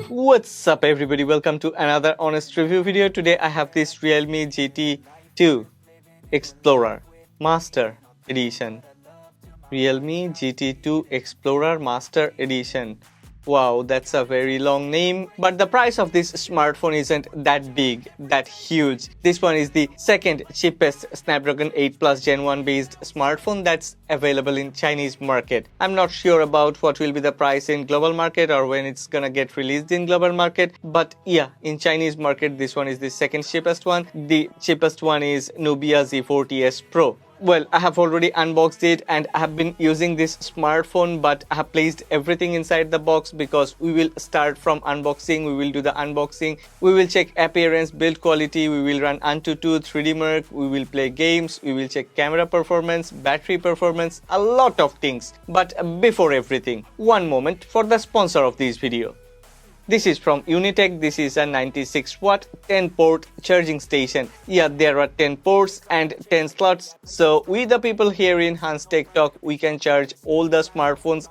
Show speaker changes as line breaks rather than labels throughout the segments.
What's up everybody, welcome to another honest review video. Today I have this Realme GT2 Explorer Master Edition. Realme GT2 Explorer Master Edition. Wow, that's a very long name, but the price of this smartphone isn't that big, that huge. This one is the second cheapest Snapdragon 8 Plus Gen 1 based smartphone that's available in Chinese market. I'm not sure about what will be the price in global market or when it's gonna get released in global market, but yeah, in Chinese market this one is the second cheapest one. The cheapest one is Nubia Z40s Pro. Well, I have already unboxed it and I have been using this smartphone, but I have placed everything inside the box because we will start from unboxing. We will do the unboxing, we will check appearance, build quality, we will run Antutu, 3D Mark, we will play games, we will check camera performance, battery performance, a lot of things. But before everything, one moment for the sponsor of this video. This is from Unitech. This is a 96 watt 10 port charging station. Yeah, there are 10 ports and 10 slots. So we the people here in Hans Tech Talk, we can charge all the smartphones,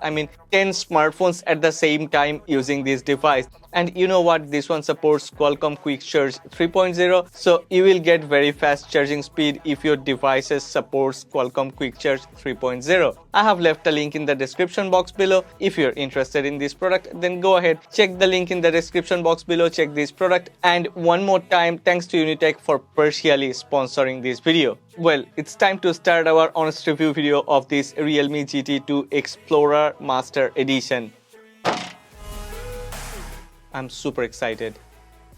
10 smartphones at the same time using this device. And you know what, this one supports Qualcomm Quick Charge 3.0, so you will get very fast charging speed if your devices supports Qualcomm Quick Charge 3.0. I have left a link in the description box below. If you're interested in this product, then go ahead, check the link in the description box below, check this product. And one more time, thanks to Unitech for partially sponsoring this video. Well, it's time to start our honest review video of this Realme GT2 Explorer Master Edition. I'm super excited.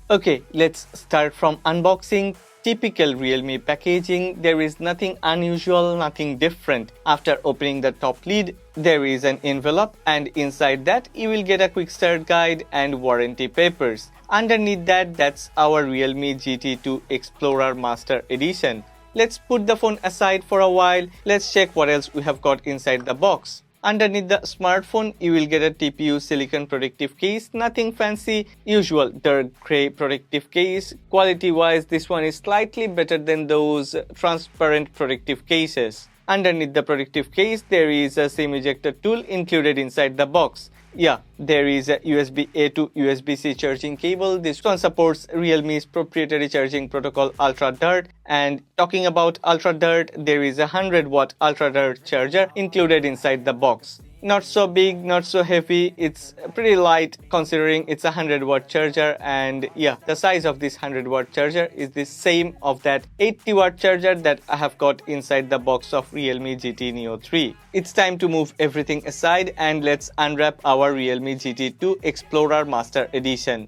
Okay, let's start from unboxing. Typical Realme packaging, there is nothing unusual, nothing different. After opening the top lid, there is an envelope and inside that you will get a quick start guide and warranty papers. Underneath that, that's our Realme GT2 Explorer Master Edition. Let's put the phone aside for a while. Let's check what else we have got inside the box. Underneath the smartphone, you will get a TPU silicone protective case, nothing fancy, usual dark grey protective case. Quality wise, this one is slightly better than those transparent protective cases. Underneath the protective case, there is a SIM ejector tool included inside the box. Yeah, there is a USB-A to USB-C charging cable. This one supports Realme's proprietary charging protocol Ultra Dart. And talking about Ultra Dart, there is a 100 watt Ultra Dart charger included inside the box. Not so big, not so heavy, it's pretty light considering it's a 100 watt charger. And yeah, the size of this 100 watt charger is the same of that 80 watt charger that I have got inside the box of Realme GT Neo 3. It's time to move everything aside and let's unwrap our Realme GT2 Explorer Master Edition.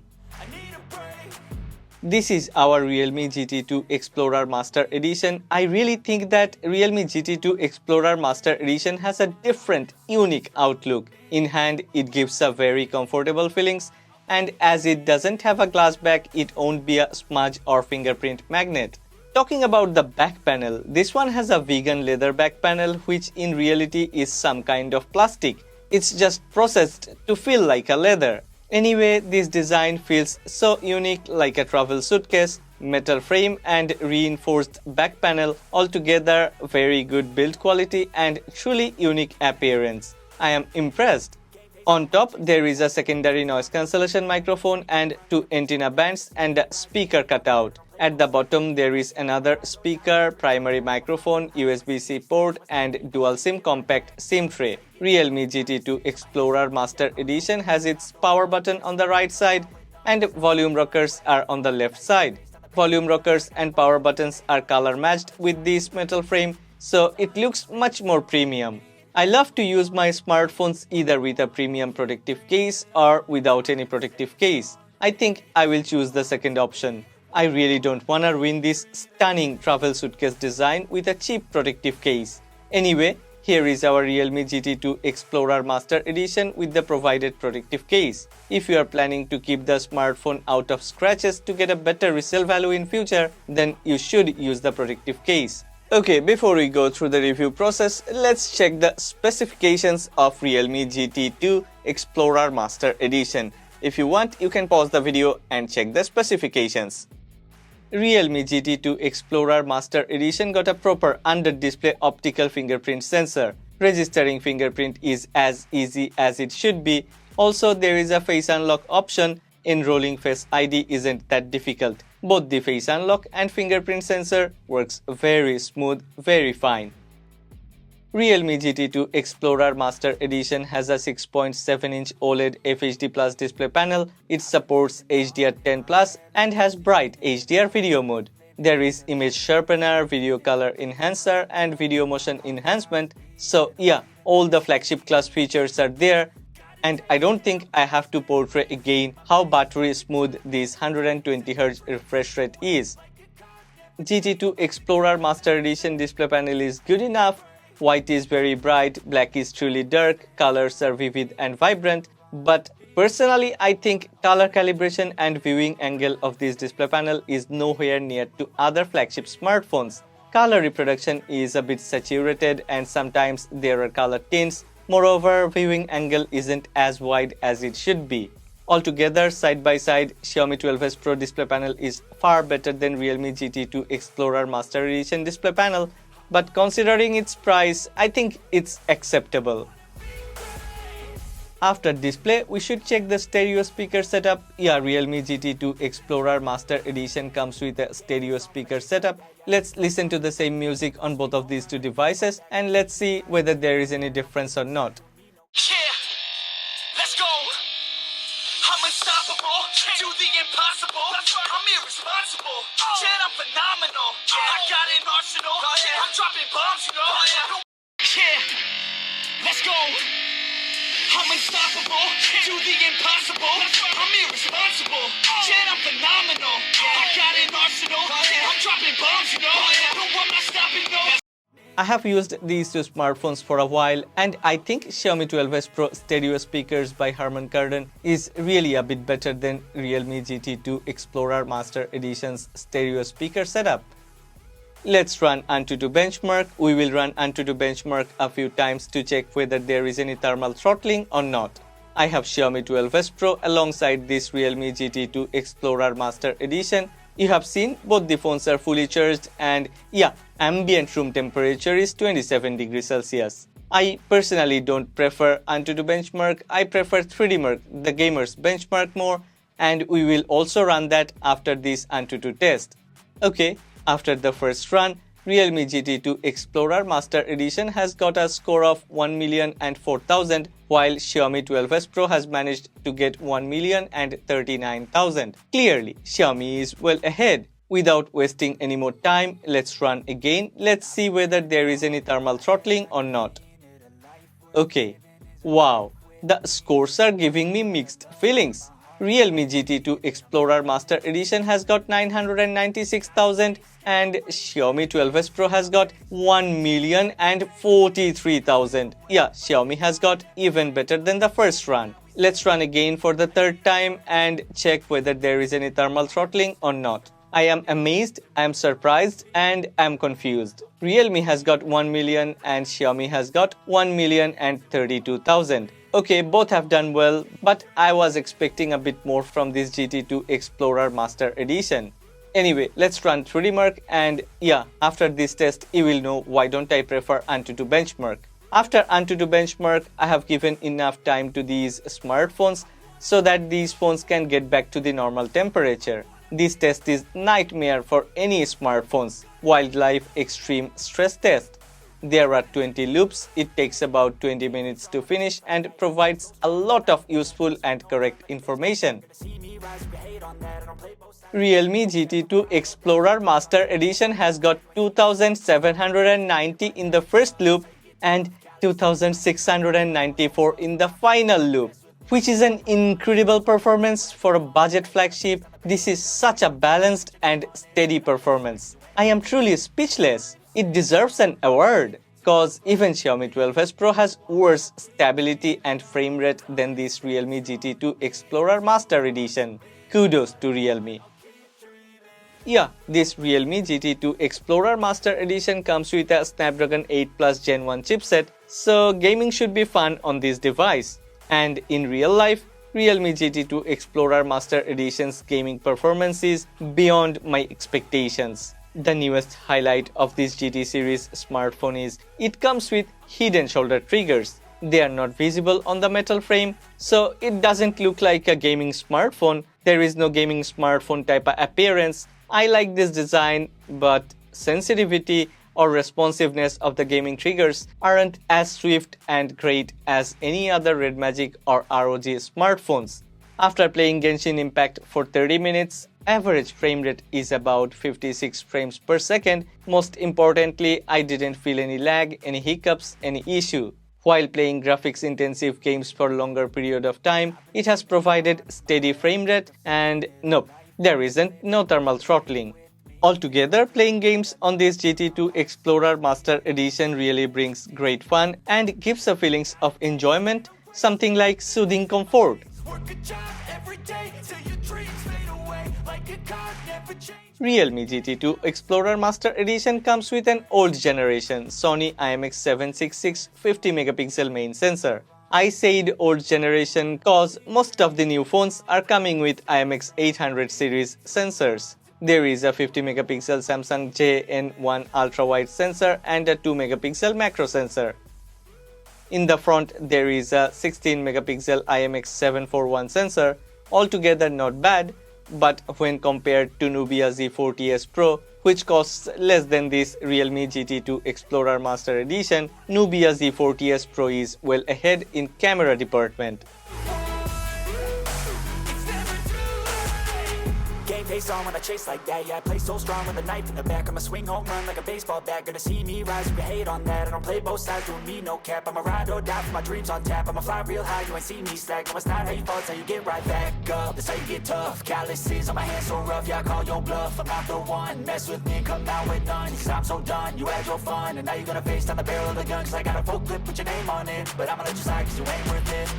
This is our Realme GT2 Explorer Master Edition. I really think that Realme GT2 Explorer Master Edition has a different, unique outlook. In hand, it gives a very comfortable feelings, and as it doesn't have a glass back, it won't be a smudge or fingerprint magnet. Talking about the back panel, this one has a vegan leather back panel, which in reality is some kind of plastic. It's just processed to feel like a leather. Anyway, this design feels so unique, like a travel suitcase, metal frame and reinforced back panel. Altogether, very good build quality and truly unique appearance. I am impressed. On top, there is a secondary noise cancellation microphone and 2 antenna bands and a speaker cutout. At the bottom, there is another speaker, primary microphone, USB-C port and dual SIM compact SIM tray. Realme GT2 Explorer Master Edition has its power button on the right side and volume rockers are on the left side. Volume rockers and power buttons are color matched with this metal frame, so it looks much more premium. I love to use my smartphones either with a premium protective case or without any protective case. I think I will choose the second option. I really don't wanna ruin this stunning travel suitcase design with a cheap protective case. Anyway, here is our Realme GT2 Explorer Master Edition with the provided protective case. If you are planning to keep the smartphone out of scratches to get a better resale value in future, then you should use the protective case. Okay, before we go through the review process, let's check the specifications of Realme GT2 Explorer Master Edition. If you want, you can pause the video and check the specifications. Realme GT2 Explorer Master Edition got a proper under-display optical fingerprint sensor. Registering fingerprint is as easy as it should be. Also, there is a face unlock option. Enrolling Face ID isn't that difficult. Both the face unlock and fingerprint sensor works very smooth, very fine. Realme GT2 Explorer Master Edition has a 6.7-inch OLED FHD Plus display panel. It supports HDR10 Plus and has bright HDR video mode. There is image sharpener, video color enhancer and video motion enhancement. So yeah, all the flagship class features are there. And I don't think I have to portray again how buttery smooth this 120Hz refresh rate is. GT2 Explorer Master Edition display panel is good enough. White is very bright, black is truly dark, colors are vivid and vibrant. But personally, I think color calibration and viewing angle of this display panel is nowhere near to other flagship smartphones. Color reproduction is a bit saturated and sometimes there are color tints. Moreover, viewing angle isn't as wide as it should be. Altogether, side by side, Xiaomi 12s Pro display panel is far better than Realme GT2 Explorer Master Edition display panel, but considering its price, I think it's acceptable. After display, we should check the stereo speaker setup. Yeah, Realme GT2 Explorer Master Edition comes with a stereo speaker setup. Let's listen to the same music on both of these two devices and let's see whether there is any difference or not.
Yeah, let's go. I'm unstoppable, do the impossible. I'm irresponsible, yet I'm phenomenal. I got an arsenal, I'm dropping bombs, you know. Yeah, let's go. I'm unstoppable, do the impossible. I'm irresponsible, yet I'm phenomenal. I got an arsenal, I'm dropping bombs, you know. No, I'm not stopping, no.
I have used these two smartphones for a while and I think Xiaomi 12s Pro stereo speakers by Harman Kardon is really a bit better than Realme GT2 Explorer Master Edition's stereo speaker setup. Let's run Antutu benchmark. We will run Antutu benchmark a few times to check whether there is any thermal throttling or not. I have Xiaomi 12s Pro alongside this Realme GT2 Explorer Master Edition. You have seen both the phones are fully charged and yeah, ambient room temperature is 27 degrees Celsius. I personally don't prefer Antutu benchmark, I prefer 3D Mark, the gamers benchmark more, and we will also run that after this Antutu test. Okay, after the first run, Realme GT2 Explorer Master Edition has got a score of 1,004,000 while Xiaomi 12s Pro has managed to get 1,039,000. Clearly, Xiaomi is well ahead. Without wasting any more time, let's run again. Let's see whether there is any thermal throttling or not. Okay, wow, the scores are giving me mixed feelings. Realme GT2 Explorer Master Edition has got 996,000 and Xiaomi 12s Pro has got 1,043,000. Yeah, Xiaomi has got even better than the first run. Let's run again for the third time and check whether there is any thermal throttling or not. I am amazed, I am surprised and I am confused. Realme has got 1 million and Xiaomi has got 1,032,000. Okay, both have done well, but I was expecting a bit more from this GT2 Explorer Master Edition. Anyway, let's run 3D Mark and yeah, after this test, you will know why don't I prefer Antutu benchmark. After Antutu benchmark, I have given enough time to these smartphones so that these phones can get back to the normal temperature. This test is nightmare for any smartphones. Wildlife Extreme Stress Test. There are 20 loops, it takes about 20 minutes to finish and provides a lot of useful and correct information. Realme GT2 Explorer Master Edition has got 2790 in the first loop and 2694 in the final loop, which is an incredible performance for a budget flagship. This is such a balanced and steady performance. I am truly speechless. It deserves an award, cause even Xiaomi 12s Pro has worse stability and frame rate than this Realme GT2 Explorer Master Edition. Kudos to Realme. Yeah, this Realme GT2 Explorer Master Edition comes with a Snapdragon 8 Plus Gen 1 chipset, so gaming should be fun on this device. And in real life, Realme GT2 Explorer Master Edition's gaming performance is beyond my expectations. The newest highlight of this GT series smartphone is it comes with hidden shoulder triggers. They are not visible on the metal frame, so it doesn't look like a gaming smartphone. There is no gaming smartphone type of appearance. I like this design, but sensitivity or responsiveness of the gaming triggers aren't as swift and great as any other Red Magic or ROG smartphones. After playing Genshin Impact for 30 minutes, average frame rate is about 56 frames per second. Most importantly, I didn't feel any lag, any hiccups, any issue. While playing graphics-intensive games for a longer period of time, it has provided steady frame rate and nope, there isn't no thermal throttling. Altogether, playing games on this GT2 Explorer Master Edition really brings great fun and gives a feelings of enjoyment, something like soothing comfort. Realme GT2 Explorer Master Edition comes with an old generation Sony IMX766 50MP main sensor. I said old generation cause most of the new phones are coming with IMX800 series sensors. There is a 50MP Samsung JN1 ultra-wide sensor and a 2MP macro sensor. In the front, there is a 16MP IMX741 sensor, altogether not bad, but when compared to Nubia Z40s Pro, which costs less than this Realme GT2 Explorer Master Edition, Nubia Z40s Pro is well ahead in camera department.
Face on when I chase like that, yeah, I play so strong with a knife in the back. I'ma swing home run like a baseball bat. Gonna see me rise, you can hate on that. I don't play both sides, doing me no cap. I'ma ride or die for my dreams on tap. I'ma fly real high, you ain't see me slack. No, it's not how you fall, it's how you get right back up. That's how you get tough. Calluses on my hands so rough, yeah, I call your bluff. I'm not the one, mess with me and come out with none. Cause I'm so done, you had your fun. And now you're gonna face down the barrel of the gun. Cause I got a full clip with your name on it. But I'ma let you slide cause you ain't worth it.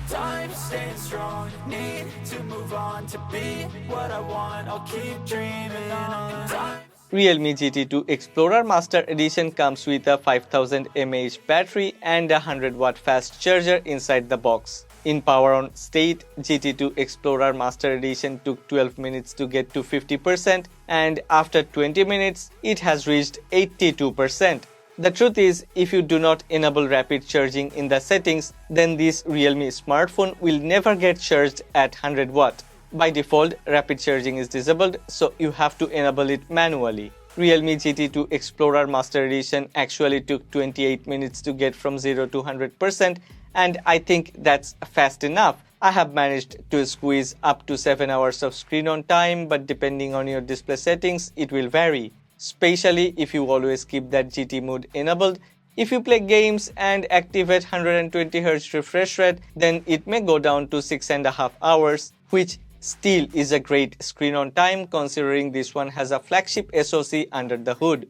Time staying strong, need to move on to be what I want. I'll keep dreaming on.
Realme GT2 Explorer Master Edition comes with a 5000 mAh battery and a 100-watt fast charger inside the box. In power on state, GT2 Explorer Master Edition took 12 minutes to get to 50%, and after 20 minutes, it has reached 82%. The truth is, if you do not enable rapid charging in the settings, then this Realme smartphone will never get charged at 100 watt. By default, rapid charging is disabled, so you have to enable it manually. Realme GT2 Explorer Master Edition actually took 28 minutes to get from 0 to 100%, and I think that's fast enough. I have managed to squeeze up to 7 hours of screen on time, but depending on your display settings, it will vary. Especially if you always keep that GT mode enabled. If you play games and activate 120Hz refresh rate, then it may go down to 6.5 hours, which still is a great screen on time considering this one has a flagship SoC under the hood.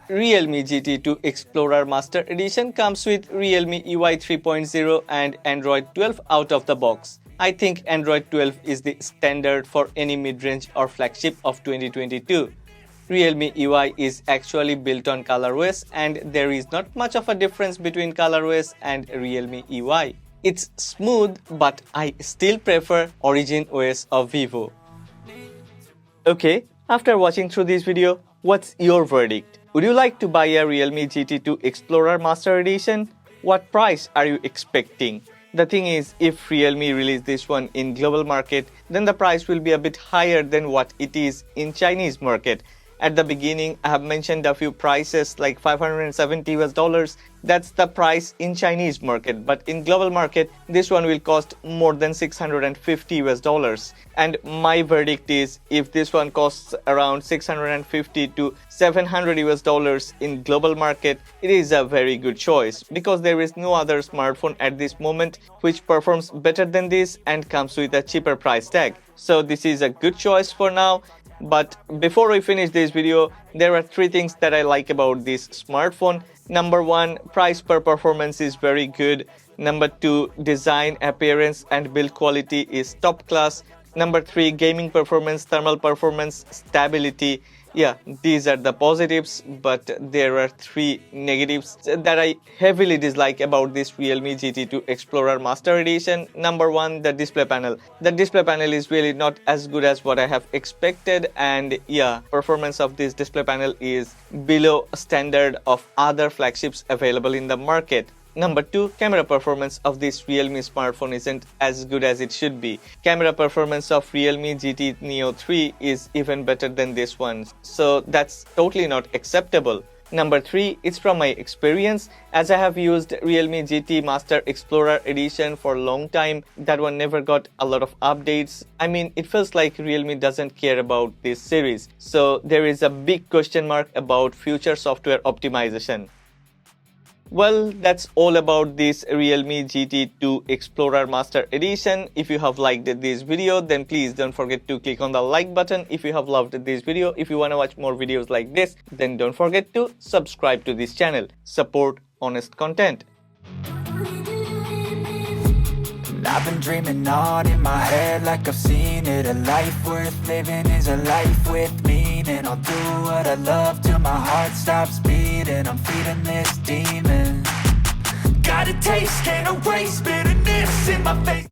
Realme GT2 Explorer Master Edition comes with Realme UI 3.0 and Android 12 out of the box. I think Android 12 is the standard for any mid-range or flagship of 2022. Realme UI is actually built on ColorOS and there is not much of a difference between ColorOS and Realme UI. It's smooth, but I still prefer Origin OS of Vivo. Okay, after watching through this video, what's your verdict? Would you like to buy a Realme GT2 Explorer Master Edition? What price are you expecting? The thing is, if Realme release this one in global market, then the price will be a bit higher than what it is in Chinese market. At the beginning, I have mentioned a few prices like $570. That's the price in Chinese market, but in global market, this one will cost more than $650. And my verdict is, if this one costs around $650 to $700 in global market, it is a very good choice because there is no other smartphone at this moment which performs better than this and comes with a cheaper price tag. So this is a good choice for now. But before we finish this video, there are 3 things that I like about this smartphone. Number 1, price per performance is very good. Number 2, design, appearance and build quality is top class. Number 3, gaming performance, thermal performance, stability. Yeah, these are the positives, but there are 3 negatives that I heavily dislike about this Realme GT2 Explorer Master Edition. Number 1, the display panel. The display panel is really not as good as what I have expected, and yeah, performance of this display panel is below standard of other flagships available in the market. Number 2, camera performance of this Realme smartphone isn't as good as it should be. Camera performance of Realme GT Neo 3 is even better than this one, so that's totally not acceptable. Number 3, it's from my experience, as I have used Realme GT Master Explorer Edition for a long time. That one never got a lot of updates. I mean, it feels like Realme doesn't care about this series. So there is a big question mark about future software optimization. Well, that's all about this Realme GT2 Explorer Master Edition. If you have liked this video, then please don't forget to click on the like button. If you have loved this video, if you want to watch more videos like this, then don't forget to subscribe to this channel. Support honest content.
I've been dreaming on in my head like I've seen it. A life worth living is a life with meaning. I'll do what I love till my heart stops beating. I'm feeding this demon. Got a taste, can't erase bitterness in my face.